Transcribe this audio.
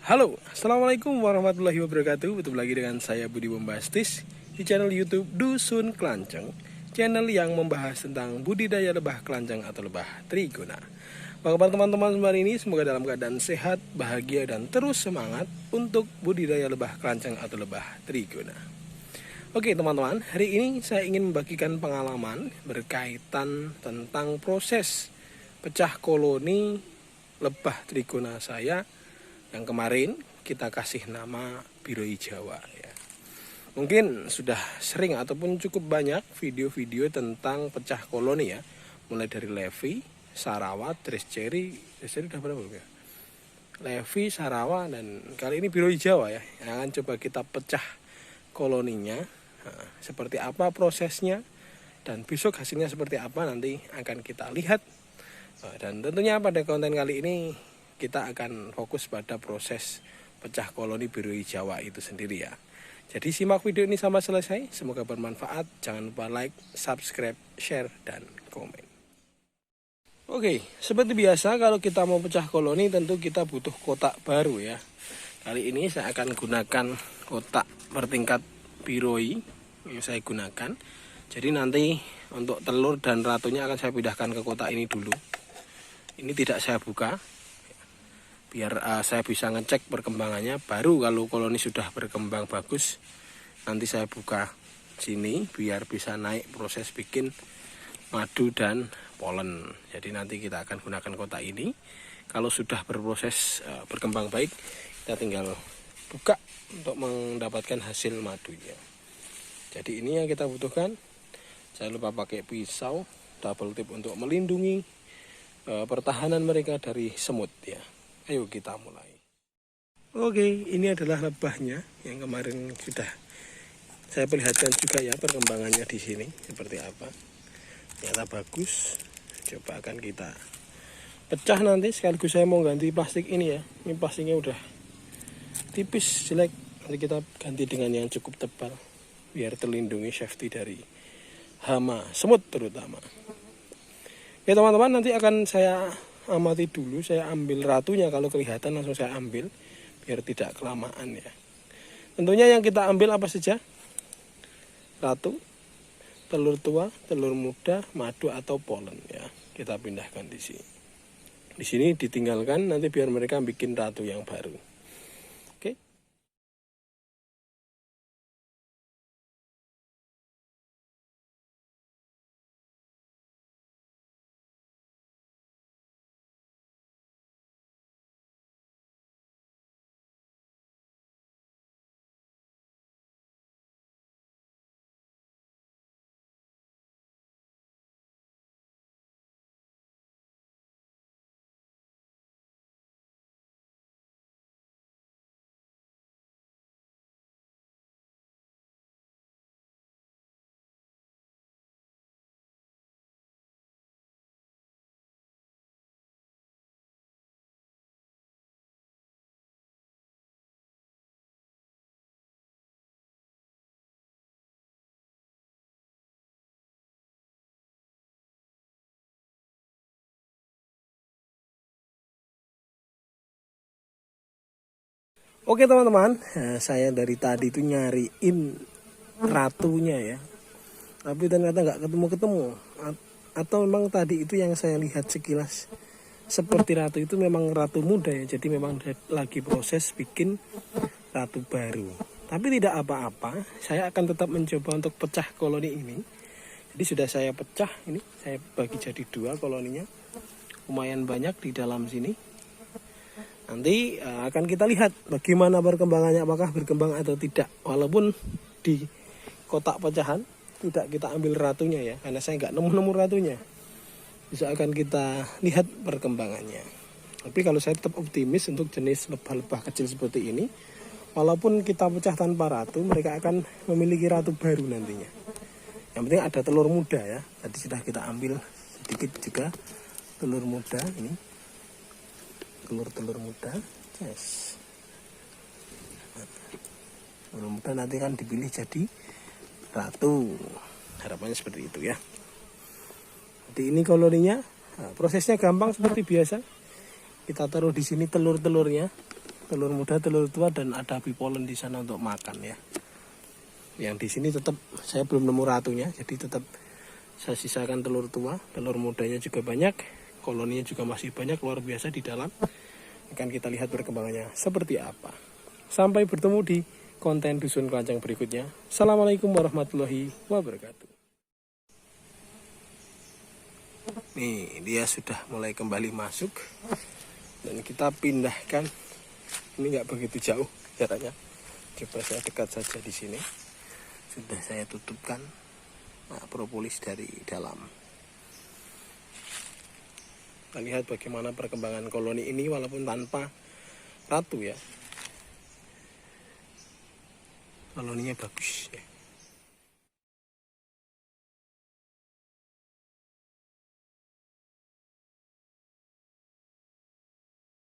Halo, Assalamualaikum warahmatullahi wabarakatuh. Bertemu lagi dengan saya Budi Bombastis di channel YouTube Dusun Kelanceng, channel yang membahas tentang budidaya lebah kelanceng atau lebah trigona. Apa kabar teman-teman semua hari ini? Semoga dalam keadaan sehat, bahagia, dan terus semangat untuk budidaya lebah kelanceng atau lebah trigona. Oke teman-teman, hari ini saya ingin membagikan pengalaman berkaitan tentang proses pecah koloni lebah trigona saya yang kemarin kita kasih nama Biroi Jawa ya. Mungkin sudah sering ataupun cukup banyak video-video tentang pecah koloni ya, mulai dari Levi, Sarawak, Dress Cherry udah berapa ya? Levi, Sarawak, dan kali ini Biroi Jawa ya, yang akan coba kita pecah koloninya. Nah, seperti apa prosesnya dan besok hasilnya seperti apa nanti akan kita lihat. Dan tentunya pada konten kali ini kita akan fokus pada proses pecah koloni Biroi Jawa itu sendiri ya. Jadi simak video ini sampai selesai, semoga bermanfaat. Jangan lupa like, subscribe, share, dan komen. Oke, seperti biasa kalau kita mau pecah koloni tentu kita butuh kotak baru ya. Kali ini saya akan gunakan kotak bertingkat Biroi yang saya gunakan. Jadi nanti untuk telur dan ratunya akan saya pindahkan ke kotak ini dulu. Ini tidak saya buka, biar saya bisa ngecek perkembangannya. Baru kalau koloni sudah berkembang bagus, nanti saya buka sini biar bisa naik proses bikin madu dan polen. Jadi nanti kita akan gunakan kotak ini. Kalau sudah berproses berkembang baik, kita tinggal buka untuk mendapatkan hasil madunya. Jadi ini yang kita butuhkan. Jangan lupa pakai pisau double tip untuk melindungi pertahanan mereka dari semut ya. Ayo kita mulai. Oke, ini adalah lebahnya yang kemarin sudah saya perlihatkan juga ya perkembangannya di sini seperti apa. Ternyata bagus. Coba akan kita pecah nanti, sekaligus saya mau ganti plastik ini ya. Ini plastiknya udah tipis jelek. Nanti kita ganti dengan yang cukup tebal biar terlindungi, safety dari hama semut terutama. Ya teman-teman, nanti akan saya amati dulu, saya ambil ratunya, kalau kelihatan langsung saya ambil biar tidak kelamaan ya. Tentunya yang kita ambil apa saja? Ratu, telur tua, telur muda, madu atau polen ya. Kita pindahkan di sini. Di sini ditinggalkan nanti biar mereka bikin ratu yang baru. Oke. Oke teman-teman, saya dari tadi itu nyariin ratunya ya, tapi ternyata nggak ketemu-ketemu. Atau memang tadi itu yang saya lihat sekilas seperti ratu itu memang ratu muda ya, jadi memang lagi proses bikin ratu baru. Tapi tidak apa-apa, saya akan tetap mencoba untuk pecah koloni ini. Jadi sudah saya pecah, ini saya bagi jadi dua koloninya, lumayan banyak di dalam sini. Nanti akan kita lihat bagaimana perkembangannya, apakah berkembang atau tidak. Walaupun di kotak pecahan tidak kita ambil ratunya ya, karena saya nggak nemu ratunya. Bisa akan kita lihat perkembangannya. Tapi kalau saya tetap optimis untuk jenis lebah-lebah kecil seperti ini, walaupun kita pecah tanpa ratu, mereka akan memiliki ratu baru nantinya. Yang penting ada telur muda ya. Tadi sudah kita ambil sedikit juga telur muda ini. Telur muda, yes. Telur muda nanti kan dipilih jadi ratu. Harapannya seperti itu ya. Jadi ini koloninya. Nah, prosesnya gampang seperti biasa. Kita taruh di sini telur-telurnya. telur muda, telur tua, dan ada bipolen di sana untuk makan ya. Yang di sini tetap saya belum nemu ratunya, jadi tetap saya sisakan telur tua. Telur mudanya juga banyak, koloninya juga masih banyak, luar biasa di dalam. Akan kita lihat perkembangannya seperti apa. Sampai bertemu di konten Dusun Kelanceng berikutnya. Assalamualaikum warahmatullahi wabarakatuh. Nih, dia sudah mulai kembali masuk dan kita pindahkan. Ini nggak begitu jauh jaraknya. Coba saya dekat saja di sini. Sudah saya tutupkan propolis dari dalam. Kita lihat bagaimana perkembangan koloni ini walaupun tanpa ratu ya. Koloninya bagus ya.